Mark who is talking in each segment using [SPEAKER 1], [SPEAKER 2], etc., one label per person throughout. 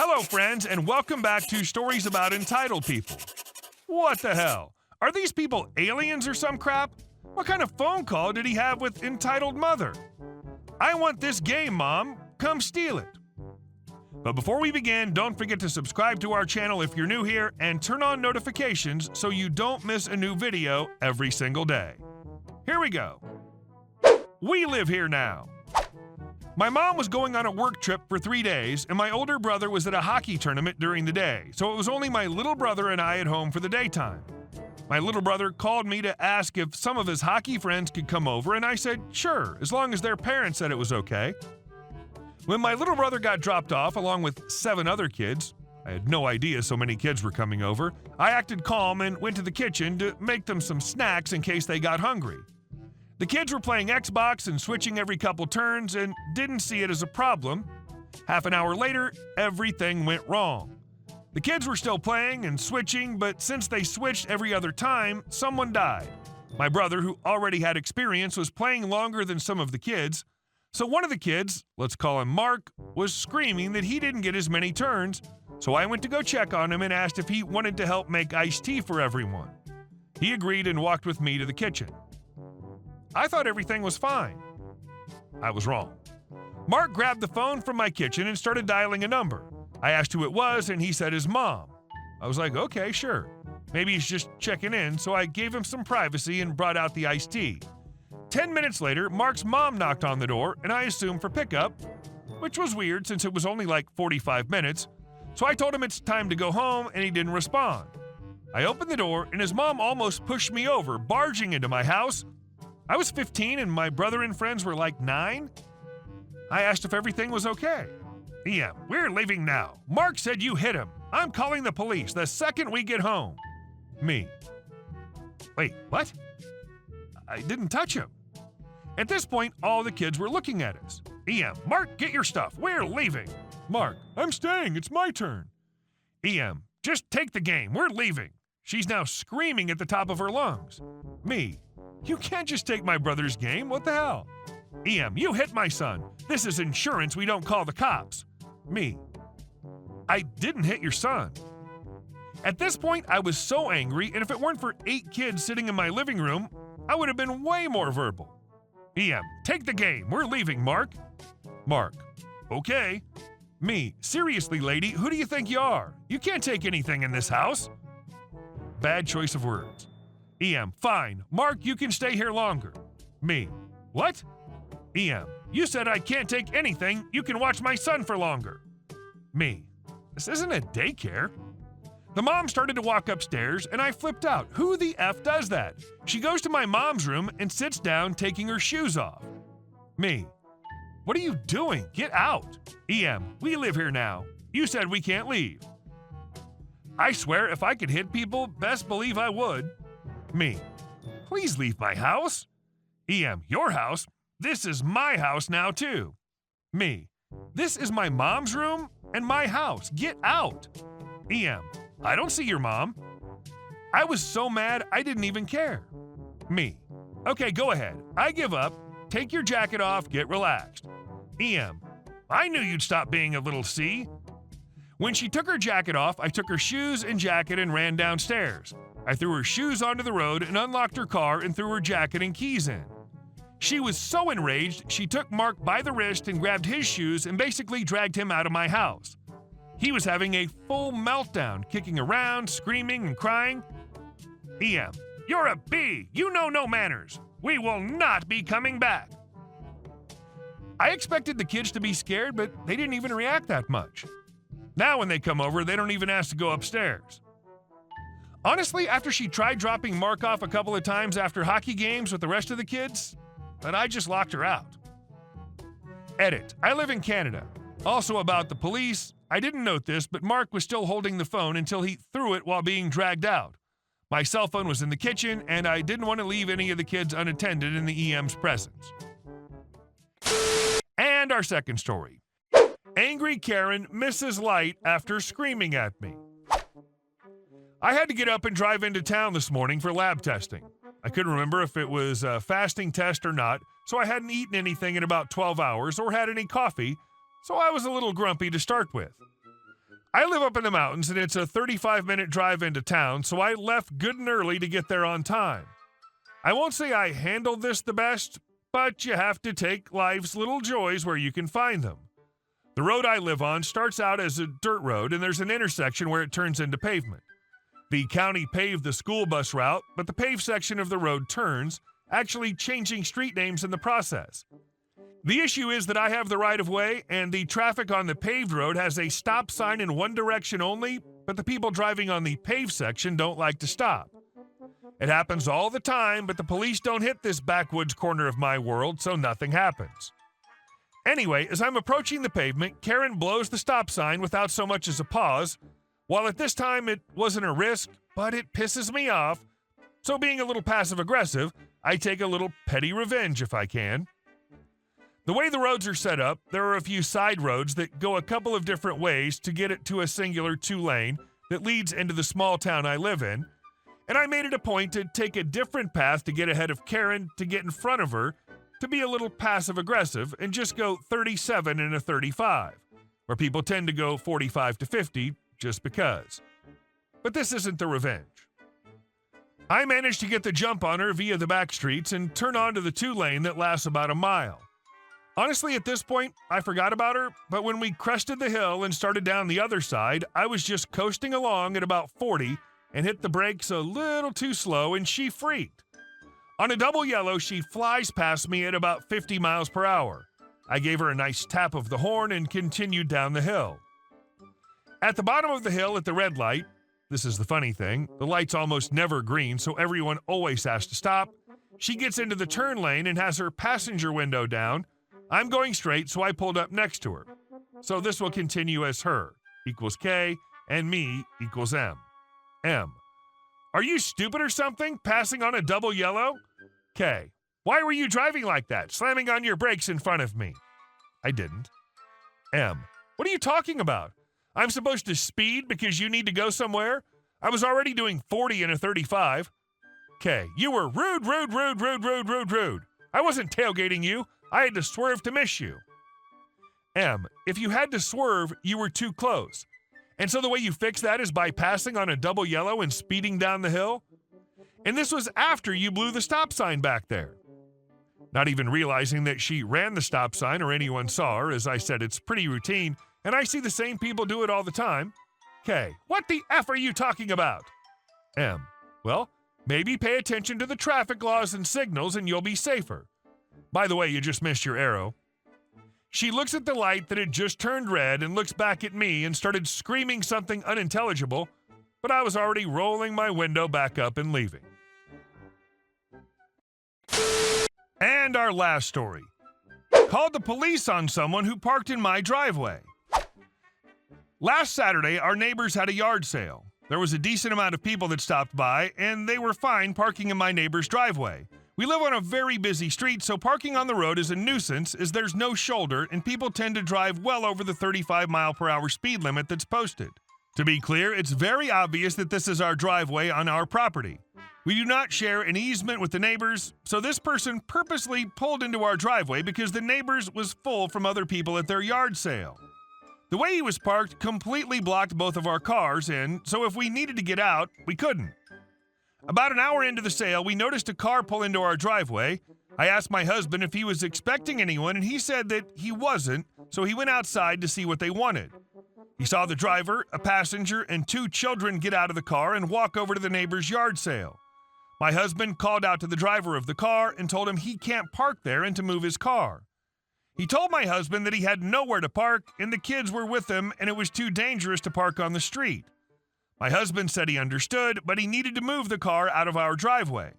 [SPEAKER 1] Hello, friends, and welcome back to Stories About Entitled People. What the hell? Are these people aliens or some crap? What kind of phone call did he have with Entitled Mother? I want this game, Mom. Come steal it. But before we begin, don't forget to subscribe to our channel if you're new here and turn on notifications so you don't miss a new video every single day. Here we go. We live here now. My mom was going on a work trip for 3 days, and my older brother was at a hockey tournament during the day, so it was only my little brother and I at home for the daytime. My little brother called me to ask if some of his hockey friends could come over, and I said, sure, as long as their parents said it was okay. When my little brother got dropped off along with 7 other kids, I had no idea so many kids were coming over, I acted calm and went to the kitchen to make them some snacks in case they got hungry. The kids were playing Xbox and switching every couple turns and didn't see it as a problem. Half an hour later, everything went wrong. The kids were still playing and switching, but since they switched every other time, someone died. My brother, who already had experience, was playing longer than some of the kids, so one of the kids, let's call him Mark, was screaming that he didn't get as many turns, so I went to go check on him and asked if he wanted to help make iced tea for everyone. He agreed and walked with me to the kitchen. I thought everything was fine. I was wrong. Mark grabbed the phone from my kitchen and started dialing a number. I asked who it was, and he said his mom. I was like, okay, sure. Maybe he's just checking in, so I gave him some privacy and brought out the iced tea. 10 minutes later, Mark's mom knocked on the door, and I assumed for pickup, which was weird since it was only like 45 minutes, so I told him it's time to go home, and he didn't respond. I opened the door, and his mom almost pushed me over, barging into my house. I was 15 and my brother and friends were like 9. I asked if everything was okay. Yeah, we're leaving now. Mark said you hit him. I'm calling the police the second we get home. Me. Wait, what? I didn't touch him. At this point, all the kids were looking at us. EM, Mark, get your stuff. We're leaving. Mark, I'm staying. It's my turn. EM, just take the game. We're leaving. She's now screaming at the top of her lungs. Me. You can't just take my brother's game. What the hell? EM, you hit my son. This is insurance. We don't call the cops. Me. I didn't hit your son. At this point, I was so angry, and if it weren't for 8 kids sitting in my living room, I would have been way more verbal. EM, take the game. We're leaving, Mark. Mark. Okay. Me. Seriously, lady, who do you think you are? You can't take anything in this house. Bad choice of words. EM, fine. Mark, you can stay here longer. Me. What? EM, you said I can't take anything. You can watch my son for longer. Me. This isn't a daycare. The mom started to walk upstairs, and I flipped out. Who the F does that? She goes to my mom's room and sits down, taking her shoes off. Me. What are you doing? Get out. EM, we live here now. You said we can't leave. I swear, if I could hit people, best believe I would. Me. Please leave my house. EM, your house? This is my house now, too. Me. This is my mom's room and my house. Get out. EM. I don't see your mom. I was so mad I didn't even care. Me. Okay, go ahead. I give up. Take your jacket off. Get relaxed. EM. I knew you'd stop being a little C. When she took her jacket off, I took her shoes and jacket and ran downstairs. I threw her shoes onto the road and unlocked her car and threw her jacket and keys in. She was so enraged, she took Mark by the wrist and grabbed his shoes and basically dragged him out of my house. He was having a full meltdown, kicking around, screaming and crying. EM, you're a B. You know no manners. We will not be coming back. I expected the kids to be scared, but they didn't even react that much. Now when they come over, they don't even ask to go upstairs. Honestly, after she tried dropping Mark off a couple of times after hockey games with the rest of the kids, but I just locked her out. Edit. I live in Canada. Also about the police, I didn't note this, but Mark was still holding the phone until he threw it while being dragged out. My cell phone was in the kitchen, and I didn't want to leave any of the kids unattended in the EM's presence. And our second story. Angry Karen misses light after screaming at me. I had to get up and drive into town this morning for lab testing. I couldn't remember if it was a fasting test or not, so I hadn't eaten anything in about 12 hours or had any coffee, so I was a little grumpy to start with. I live up in the mountains, and it's a 35-minute drive into town, so I left good and early to get there on time. I won't say I handled this the best, but you have to take life's little joys where you can find them. The road I live on starts out as a dirt road, and there's an intersection where it turns into pavement. The county paved the school bus route, but the paved section of the road turns, actually changing street names in the process. The issue is that I have the right-of-way, and the traffic on the paved road has a stop sign in one direction only, but the people driving on the paved section don't like to stop. It happens all the time, but the police don't hit this backwoods corner of my world, so nothing happens. Anyway, as I'm approaching the pavement, Karen blows the stop sign without so much as a pause. While at this time it wasn't a risk, but it pisses me off, so being a little passive-aggressive, I take a little petty revenge if I can. The way the roads are set up, there are a few side roads that go a couple of different ways to get it to a singular two-lane that leads into the small town I live in, and I made it a point to take a different path to get ahead of Karen, to get in front of her, to be a little passive-aggressive and just go 37 and a 35, where people tend to go 45 to 50 just because. But this isn't the revenge. I managed to get the jump on her via the back streets and turn onto the two-lane that lasts about a mile. Honestly, at this point, I forgot about her, but when we crested the hill and started down the other side, I was just coasting along at about 40 and hit the brakes a little too slow, and she freaked. On a double yellow, she flies past me at about 50 miles per hour. I gave her a nice tap of the horn and continued down the hill. At the bottom of the hill at the red light, this is the funny thing, the light's almost never green, so everyone always has to stop. She gets into the turn lane and has her passenger window down. I'm going straight, so I pulled up next to her. So this will continue as her equals K and me equals M. M. Are you stupid or something, passing on a double yellow? K. Why were you driving like that, slamming on your brakes in front of me? I didn't. M. What are you talking about? I'm supposed to speed because you need to go somewhere? I was already doing 40 and a 35. K. You were rude. I wasn't tailgating you. I had to swerve to miss you. M. If you had to swerve, you were too close. And so the way you fix that is by passing on a double yellow and speeding down the hill? And this was after you blew the stop sign back there. Not even realizing that she ran the stop sign or anyone saw her. As I said, it's pretty routine, and I see the same people do it all the time. K. What the F are you talking about? M. Well, maybe pay attention to the traffic laws and signals and you'll be safer. By the way, you just missed your arrow. She looks at the light that had just turned red and looks back at me and started screaming something unintelligible, but I was already rolling my window back up and leaving. And our last story. Called the police on someone who parked in my driveway. Last Saturday, our neighbors had a yard sale. There was a decent amount of people that stopped by, and they were fine parking in my neighbor's driveway. We live on a very busy street, so parking on the road is a nuisance as there's no shoulder and people tend to drive well over the 35-mile-per-hour speed limit that's posted. To be clear, it's very obvious that this is our driveway on our property. We do not share an easement with the neighbors, so this person purposely pulled into our driveway because the neighbors was full from other people at their yard sale. The way he was parked completely blocked both of our cars in, so if we needed to get out, we couldn't. About an hour into the sale, we noticed a car pull into our driveway. I asked my husband if he was expecting anyone, and he said that he wasn't, so he went outside to see what they wanted. He saw the driver, a passenger, and 2 children get out of the car and walk over to the neighbor's yard sale. My husband called out to the driver of the car and told him he can't park there and to move his car. He told my husband that he had nowhere to park and the kids were with him and it was too dangerous to park on the street. My husband said he understood, but he needed to move the car out of our driveway.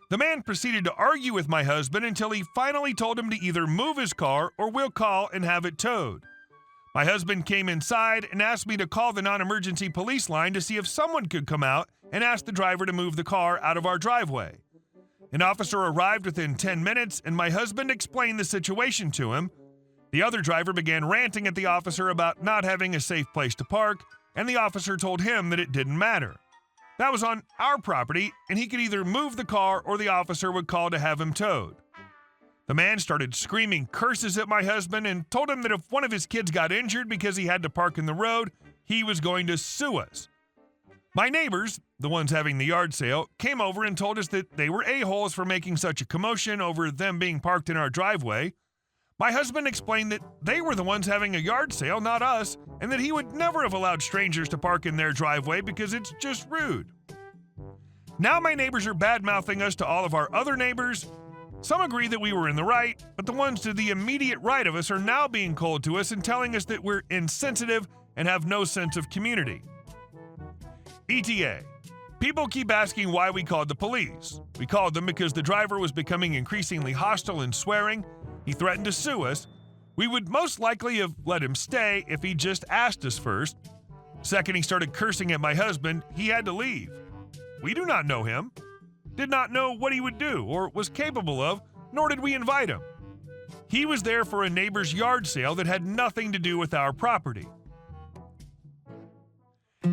[SPEAKER 1] The man proceeded to argue with my husband until he finally told him to either move his car or we'll call and have it towed. My husband came inside and asked me to call the non-emergency police line to see if someone could come out and ask the driver to move the car out of our driveway. An officer arrived within 10 minutes and my husband explained the situation to him. The other driver began ranting at the officer about not having a safe place to park, and the officer told him that it didn't matter. That was on our property, and he could either move the car or the officer would call to have him towed. The man started screaming curses at my husband and told him that if one of his kids got injured because he had to park in the road, he was going to sue us. My neighbors, the ones having the yard sale, came over and told us that they were a-holes for making such a commotion over them being parked in our driveway. My husband explained that they were the ones having a yard sale, not us, and that he would never have allowed strangers to park in their driveway because it's just rude. Now my neighbors are bad-mouthing us to all of our other neighbors. Some agree that we were in the right, but the ones to the immediate right of us are now being cold to us and telling us that we're insensitive and have no sense of community. ETA. People keep asking why we called the police. We called them because the driver was becoming increasingly hostile and swearing. He threatened to sue us. We would most likely have let him stay if he just asked us first. Second, he started cursing at my husband. He had to leave. We do not know him, did not know what he would do or was capable of, nor did we invite him. He was there for a neighbor's yard sale that had nothing to do with our property.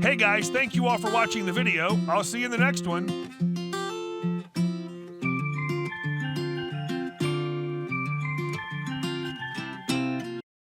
[SPEAKER 1] Hey guys, thank you all for watching the video. I'll see you in the next one.